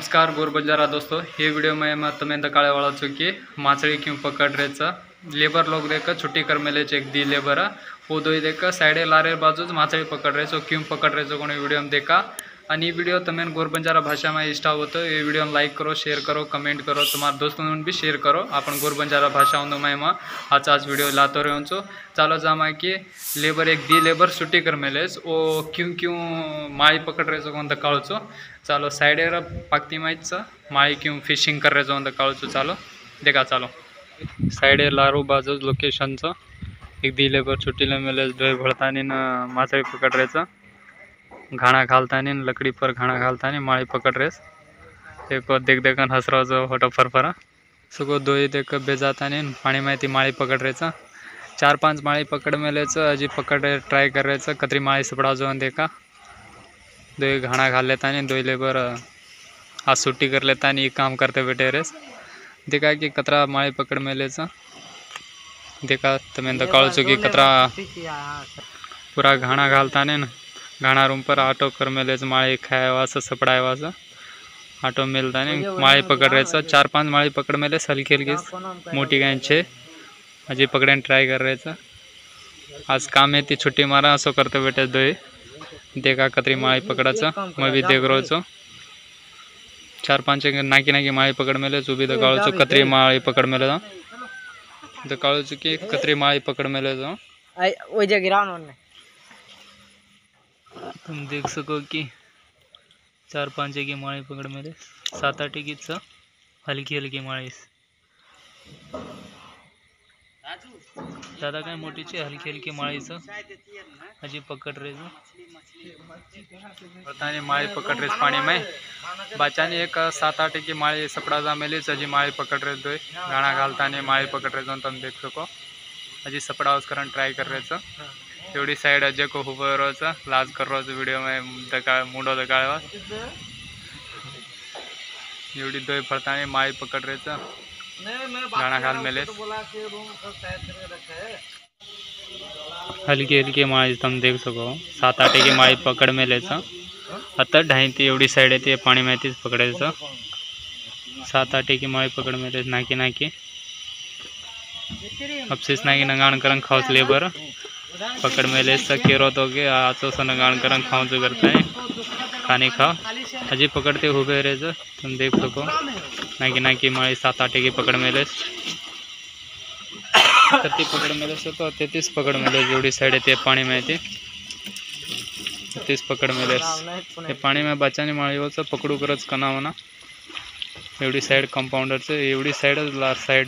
नमस्कार गोरबंजारा दोस्तों, ये वीडियो में मैं तुम्हें दिखाने वाला छू कि माछली क्यों पकड़ रहे लेबर लोग देखकर छुट्टी कर मेले एक दी लेबर वो दो देखकर साइडे लारे बाजू माछली पकड़ रहे क्यों पकड़ रहे कोणी वीडियो में देखा। आणि ही वीडियो तुम्हें गोरबंजारा भाषा में इष्ट होतो ये वीडियो लाइक करो, शेयर करो, कमेंट करो, तुम्हारे दोस्तों भी शेयर करो। अपन गोरबंजारा भाषा में आज वीडियो लातो रहूँ छो। चालो जामा कि लेबर एक दी लेबर छुट्टी कर मेले वो क्यों क्यों माळी पकड़ रहे छो दकाळू छो। चालो साइडे पाकती माहीत माळी क्यों फिशिंग कर रहे छो दकाळू छो। चालो देखा चालो साइडे लारू बाजू लोकेशन एक दी लेबर छुट्टी मेले डोय भरतानी माछली पकड़ रहे घाना घालतानी लकड़ी पर घाना घालतानी माळी पकड़ रहे एक देख देखन हंस रहा फोटो फरफरा सगो दो देख बेजातानी पानी में माळी पकड़ रहे 4-5 माळी पकड़ मेले अजी पकड़ ट्राई कर रहे कतरी माळी सपड़ा जो देखा। दो घाना घाल लेता नहीं, दो लेबर आज छुट्टी कर लेता नहीं, काम करते बैठे रेस देखा कि कतरा माळी पकड़ मेले देखा तमें दकाळ चुकी कतरा पूरा घाना घालता नहीं घाना रूम पर आटो कर मेले माळी खाया सपड़ाया आटो मिलता नहीं माळी पकड़ रहे 4-5 माळी पकड़ मेले हल्की हल्की मोटी गाय 6 अजी पकड़े ट्राई कर रहे आज काम है ती छुट्टी मारा असो करते बैठे दो देखा कतरी माळी पकड़ा मैं भी देख रहा छो 4-5 नाकी नाकी माळी पकड़ मेले भी दकाळू छो कतरी माळी पकड़ मेले दकाळू छो कि कतरी माळी पकड़ मेले तुम देख सको कि 4-5 की माळी पकड़ मेले 7-8 की हल्की हल्की माळी ज़्यादा कहीं मोटी ची हल्की हल्की माळी अजी पकड़ रहे पता नहीं माळी पकड़ रहे पानी में बाचानी एक 7-8 की माळी सपड़ा जा मेली अजी माळी पकड़ रहे दो गाना घालता नहीं माळी पकड़ रहे तुम देख सको अजी सपड़ा उसकर ट्राई कर रहे एवढी साइड अजय को उभं रहो लाज कर रहो वीडियो में मुंडो दकाळवा एवढी दो फरतानी माळी पकड़ रहे गाना घाल मेले हल्की हल्की माळी तुम देख सको 7-8 की माळी पकड़ मेले आता ढाई एवढी साइड है पानी में पकड़े 7-8 की माळी पकड़ मेले नाकी नाकी अपसीस नाकी नगान करन खाओ लेबर पकड़ मेले केरो तो के आचो सा नगान करन खाओ जो करता है खाने खाओ अजी पकड़ते हुए रहे तुम देख सको नाकी नाकी माळी 7-8 की पकड़ मेले 30 पकड़ मेले तो 33 पकड़ मेले जोड़ी साइड है पानी में 30 पकड़ मेले पानी में बचानी माळी हो पकड़ू करच कनावना एवढी साइड कंपाउंडर एवढी साइड लास्ट साइड